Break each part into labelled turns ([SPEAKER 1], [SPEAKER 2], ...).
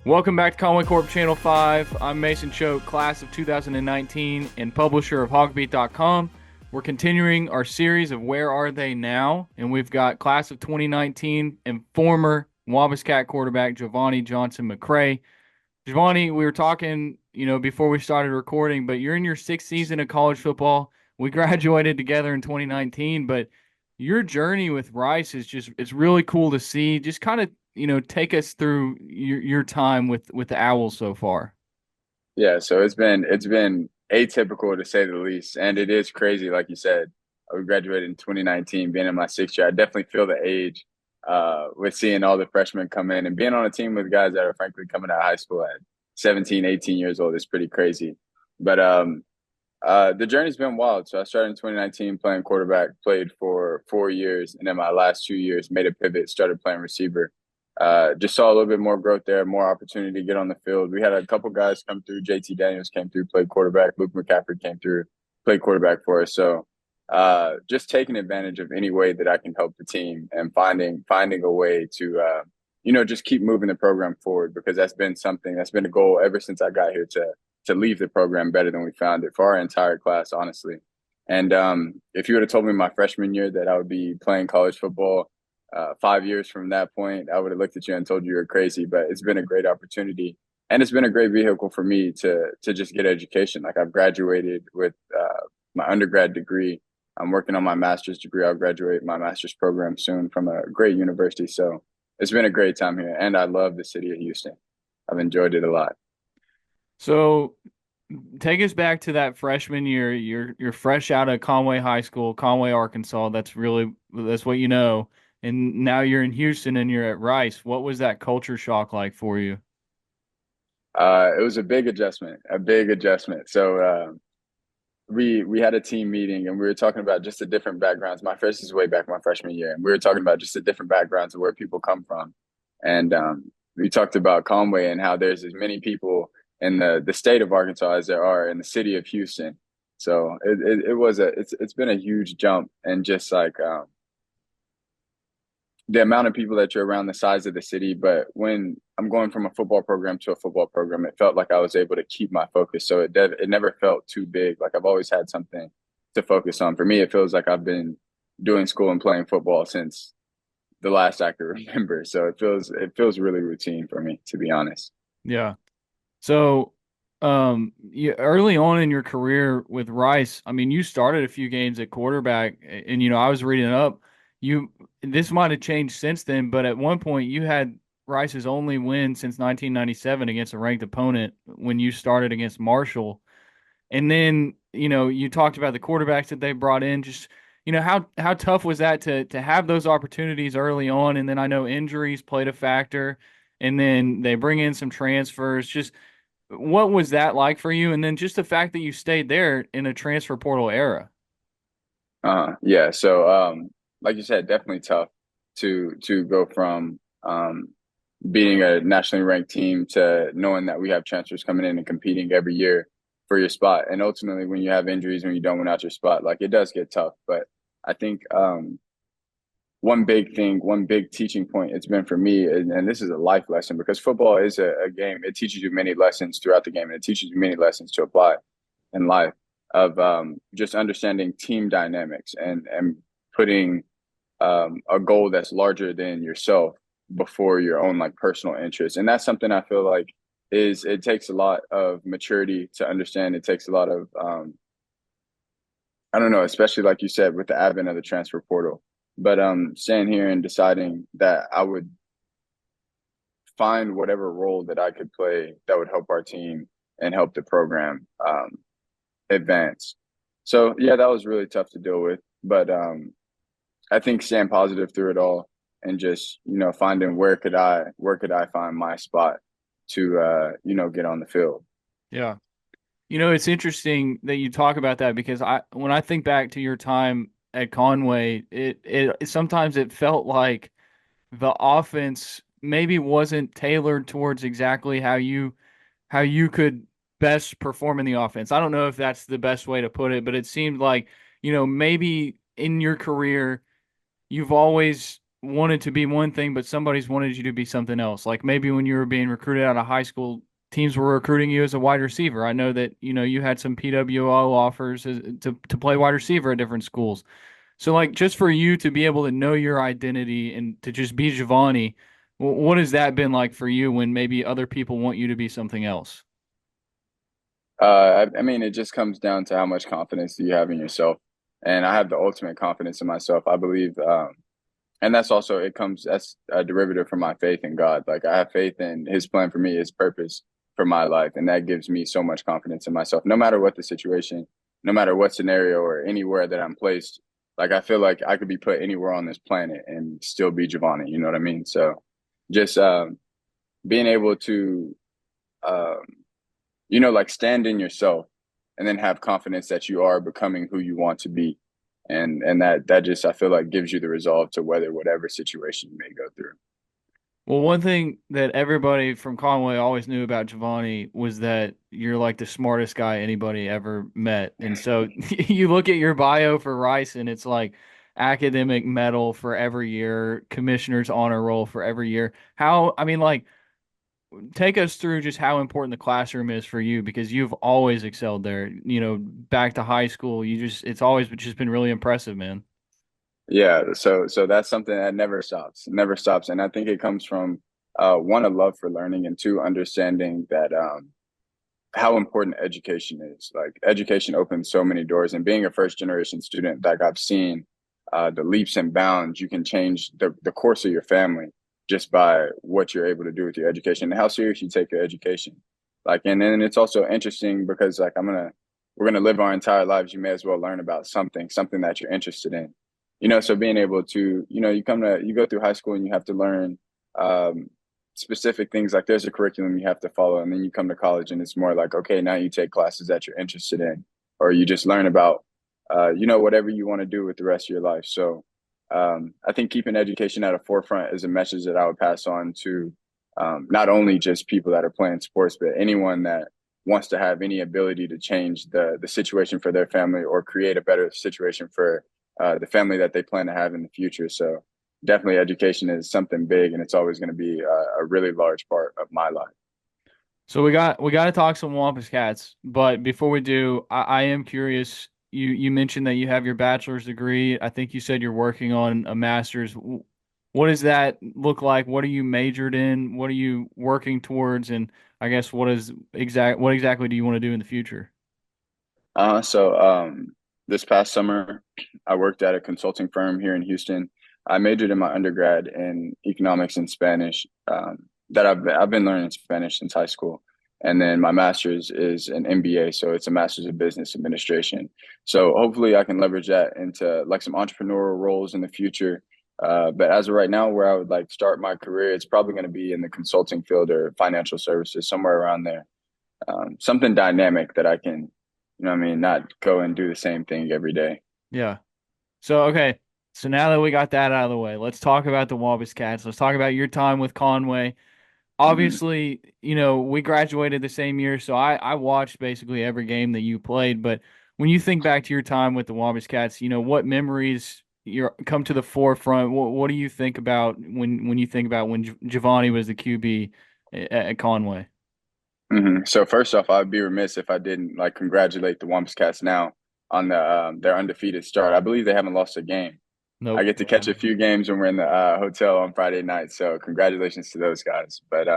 [SPEAKER 1] Welcome back to Conway Corp Channel 5. I'm Mason Choate, class of 2019 and publisher of hogbeat.com. We're continuing our series of Where Are They Now? And we've got class of 2019 and former Wabascat quarterback JOVONI Johnson-MCCRAY. JOVONI, we were talking, before we started recording, but you're in your sixth season of college football. We graduated together in 2019, but your journey with Rice it's really cool to see. Just kind of take us through your time with the Owls so far.
[SPEAKER 2] Yeah, so it's been atypical to say the least, and it is crazy, like you said. We graduated in 2019, being in my sixth year. I definitely feel the age with seeing all the freshmen come in and being on a team with guys that are frankly coming out of high school at 17, 18 years old is pretty crazy. But the journey's been wild. So I started in 2019 playing quarterback, played for 4 years, and then my last 2 years made a pivot, started playing receiver. Just saw a little bit more growth there, more opportunity to get on the field. We had a couple guys come through. JT Daniels came through, played quarterback. Luke McCaffrey came through, played quarterback for us. So just taking advantage of any way that I can help the team and finding a way to just keep moving the program forward, because that's been a goal ever since I got here to leave the program better than we found it for our entire class, honestly. And if you would have told me my freshman year that I would be playing college football 5 years from that point, I would have looked at you and told you you're crazy. But it's been a great opportunity, and it's been a great vehicle for me to just get education. Like, I've graduated with my undergrad degree. I'm working on my master's degree. I'll graduate my master's program soon from a great university. So it's been a great time here, and I love the city of Houston. I've enjoyed it a lot.
[SPEAKER 1] So take us back to that freshman year. You're fresh out of Conway High School, Conway, Arkansas. That's what you know. And now you're in Houston and you're at Rice. What was that culture shock like for you?
[SPEAKER 2] It was a big adjustment, a big adjustment. So we had a team meeting and we were talking about just the different backgrounds. My first is way back my freshman year, and we were talking about just the different backgrounds of where people come from. And we talked about Conway and how there's as many people in the state of Arkansas as there are in the city of Houston. So it's been a huge jump, and just like the amount of people that you're around, the size of the city. But when I'm going from a football program to a football program, it felt like I was able to keep my focus. So it never felt too big. Like, I've always had something to focus on. For me, it feels like I've been doing school and playing football since the last I can remember. So it feels really routine for me, to be honest.
[SPEAKER 1] Yeah. So, early on in your career with Rice, I mean, you started a few games at quarterback, and I was reading up. You This might have changed since then, but at one point you had Rice's only win since 1997 against a ranked opponent when you started against Marshall. And then, you talked about the quarterbacks that they brought in. Just, how tough was that to have those opportunities early on? And then I know injuries played a factor, and then they bring in some transfers. Just what was that like for you? And then just the fact that you stayed there in a transfer portal era.
[SPEAKER 2] Yeah. So like you said, definitely tough to go from being a nationally ranked team to knowing that we have transfers coming in and competing every year for your spot. And ultimately, when you have injuries, when you don't win out your spot, like, it does get tough. But I think one big thing, one big teaching point it's been for me, and this is a life lesson, because football is a game. It teaches you many lessons throughout the game, and it teaches you many lessons to apply in life, of just understanding team dynamics and putting a goal that's larger than yourself before your own, like, personal interests. And that's something I feel like it takes a lot of maturity to understand. It takes a lot of I don't know, especially like you said, with the advent of the transfer portal. But staying here and deciding that I would find whatever role that I could play that would help our team and help the program advance. So yeah, that was really tough to deal with. But I think staying positive through it all, and just finding where could I find my spot to get on the field.
[SPEAKER 1] Yeah. It's interesting that you talk about that because when I think back to your time at Conway, it sometimes it felt like the offense maybe wasn't tailored towards exactly how you could best perform in the offense. I don't know if that's the best way to put it, but it seemed like, maybe in your career you've always wanted to be one thing, but somebody's wanted you to be something else. Like maybe when you were being recruited out of high school, teams were recruiting you as a wide receiver. I know that, you had some PWO offers to play wide receiver at different schools. So like just for you to be able to know your identity and to just be Giovanni, what has that been like for you when maybe other people want you to be something else?
[SPEAKER 2] I mean, it just comes down to how much confidence do you have in yourself, and I have the ultimate confidence in myself. I believe, and that's also that's a derivative from my faith in God. Like I have faith in His plan for me, His purpose for my life, and that gives me so much confidence in myself. No matter what the situation, no matter what scenario or anywhere that I'm placed, like I feel like I could be put anywhere on this planet and still be Giovanni. You know what I mean? So, just being able to, um, like stand in yourself, and then have confidence that you are becoming who you want to be, and that just I feel like gives you the resolve to weather whatever situation you may go through.
[SPEAKER 1] Well, one thing that everybody from Conway always knew about Giovanni was that you're like the smartest guy anybody ever met. And so you look at your bio for Rice and it's like academic medal for every year, commissioner's honor roll for every year. I mean, like, take us through just how important the classroom is for you because you've always excelled there. Back to high school, it's always just been really impressive, man.
[SPEAKER 2] Yeah, so that's something that never stops, and I think it comes from one, a love for learning, and two, understanding that how important education is. Like education opens so many doors, and being a first generation student, like I've seen the leaps and bounds you can change the course of your family just by what you're able to do with your education and how serious you take your education. Like, and then it's also interesting because like we're gonna live our entire lives. You may as well learn about something that you're interested in. So being able to, you go through high school and you have to learn um, specific things, like there's a curriculum you have to follow, and then you come to college and it's more like, okay, now you take classes that you're interested in, or you just learn about whatever you want to do with the rest of your life. So I think keeping education at a forefront is a message that I would pass on to not only just people that are playing sports, but anyone that wants to have any ability to change the situation for their family or create a better situation for the family that they plan to have in the future. So definitely education is something big, and it's always going to be a really large part of my life.
[SPEAKER 1] So we got to talk some Wampus Cats, but before we do, I am curious. You mentioned that you have your bachelor's degree. I think you said you're working on a master's. What does that look like? What are you majored in? What are you working towards? And I guess what exactly do you want to do in the future?
[SPEAKER 2] So this past summer, I worked at a consulting firm here in Houston. I majored in my undergrad in economics and Spanish. That I've been learning Spanish since high school, and then my master's is an MBA, so it's a master's of business administration. So hopefully, I can leverage that into like some entrepreneurial roles in the future. But as of right now, where I would like start my career, it's probably going to be in the consulting field or financial services, somewhere around there. Something dynamic that I can, what I mean, not go and do the same thing every day.
[SPEAKER 1] Yeah. So okay. So now that we got that out of the way, let's talk about the Wampus Cats. Let's talk about your time with Conway.
[SPEAKER 2] Hmm.
[SPEAKER 1] Obviously, we graduated the same year, so I watched basically every game that you played. But when you think back to your time with the Wabash Cats, what memories come to the forefront? What do you think about when you think about when Giovanni was the QB at Conway?
[SPEAKER 2] So first off, I'd be remiss if I didn't like congratulate the Wampus Cats now on their undefeated start. I believe they haven't lost a game. I
[SPEAKER 1] Nope,
[SPEAKER 2] get to
[SPEAKER 1] they
[SPEAKER 2] catch a
[SPEAKER 1] haven't.
[SPEAKER 2] few games when we're in the hotel on Friday night. So congratulations to those guys. But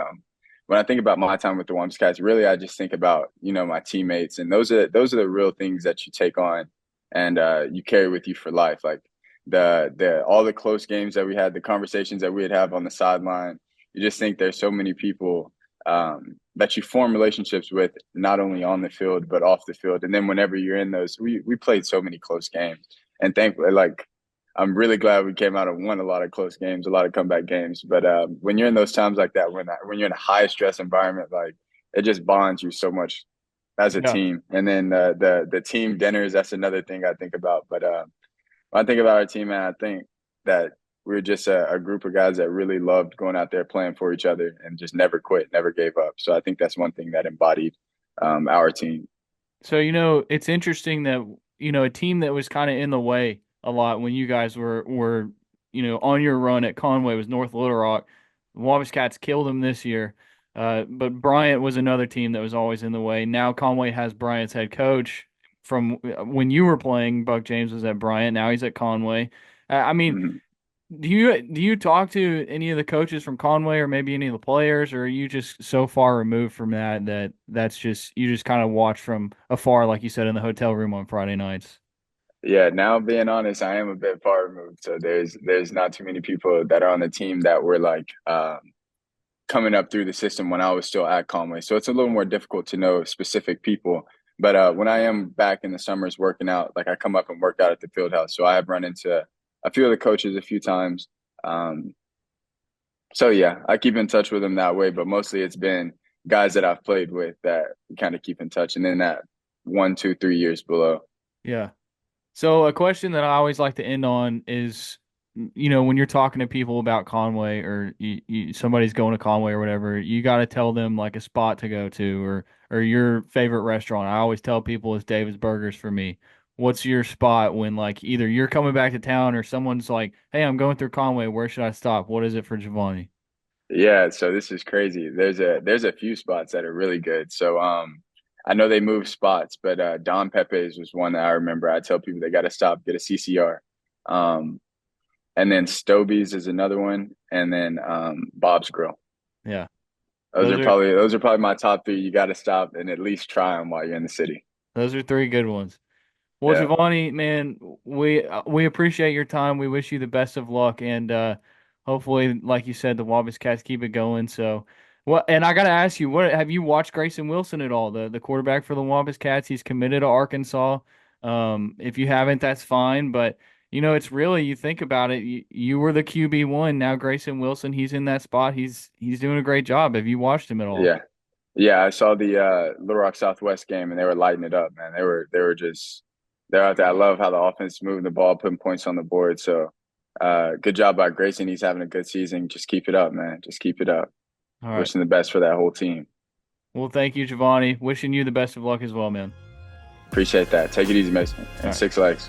[SPEAKER 2] when I think about my time with the Wampus Cats, really I just think about my teammates, and those are the real things that you take on and you carry with you for life. Like the all the close games that we had, the conversations that we'd have on the sideline. You just think there's so many people that you form relationships with, not only on the field but off the field. And then whenever you're in those, we played so many close games, and thankfully, like I'm really glad we came out and won a lot of close games, a lot of comeback games. But when you're in those times like that, when you're in a high stress environment, like it just bonds you so much as a
[SPEAKER 1] Yeah.
[SPEAKER 2] team. And then the team dinners, that's another thing I think about. But when I think about our team, man, I think that we're just a group of guys that really loved going out there playing for each other and just never quit, never gave up. So I think that's one thing that embodied our team.
[SPEAKER 1] So, it's interesting that, a team that was kind of in the way a lot when you guys were on your run at Conway was North Little Rock. The Wabash Cats killed them this year. But Bryant was another team that was always in the way. Now Conway has Bryant's head coach from when you were playing. Buck James was at Bryant. Now he's at Conway. I mean,
[SPEAKER 2] Mhm.
[SPEAKER 1] do you talk to any of the coaches from Conway or maybe any of the players, or are you just so far removed from that's just you just kind of watch from afar, like you said in the hotel room on Friday nights?
[SPEAKER 2] Yeah, now being honest, I am a bit far removed. So there's not too many people that are on the team that were like coming up through the system when I was still at Conway. So it's a little more difficult to know specific people. But when I am back in the summers working out, like I come up and work out at the field house. So I have run into a few of the coaches a few times. Um, so yeah, I keep in touch with them that way, but mostly it's been guys that I've played with that kind of keep in touch. And then that 1, 2, 3 years below.
[SPEAKER 1] Yeah. So a question that I always like to end on is, when you're talking to people about Conway or somebody's going to Conway or whatever, you got to tell them like a spot to go to or your favorite restaurant. I always tell people it's David's Burgers for me. What's your spot when like either you're coming back to town or someone's like, "Hey, I'm going through Conway. Where should I stop?" What is it for JOVONI?
[SPEAKER 2] Yeah, so this is crazy. There's a few spots that are really good. So I know they move spots, but Don Pepe's was one that I remember. I tell people they got to stop, get a CCR. Um and then Stobie's is another one, and then Bob's Grill.
[SPEAKER 1] Yeah.
[SPEAKER 2] Those
[SPEAKER 1] Those
[SPEAKER 2] are
[SPEAKER 1] are
[SPEAKER 2] probably those are probably my top three. You got to stop and at least try them while you're in the city.
[SPEAKER 1] those are three good ones. Well,
[SPEAKER 2] Yeah.
[SPEAKER 1] JOVONI, man, we appreciate your time. We wish you the best of luck, and hopefully, like you said, the Wabash Cats keep it going. So, what? And I gotta ask you, what have you watched Grayson Wilson at all? The quarterback for the Wabash Cats. He's committed to Arkansas. If you haven't, that's fine. But it's really you think about it. You were the QB1. Now Grayson Wilson, he's in that spot. He's doing a great job. Have you watched him at all?
[SPEAKER 2] Yeah. Yeah, I saw the Little Rock Southwest game and they were lighting it up, man. They were just they're out there. I love how the offense moving the ball, putting points on the board. So good job by Grayson. He's having a good season. Just keep it up, man. Just keep it up.
[SPEAKER 1] All right.
[SPEAKER 2] Wishing the best for that whole team.
[SPEAKER 1] Well, thank you, JOVONI. Wishing you the best of luck as well, man.
[SPEAKER 2] Appreciate that. Take it easy, Mason.
[SPEAKER 1] All
[SPEAKER 2] And
[SPEAKER 1] right.
[SPEAKER 2] 6 legs.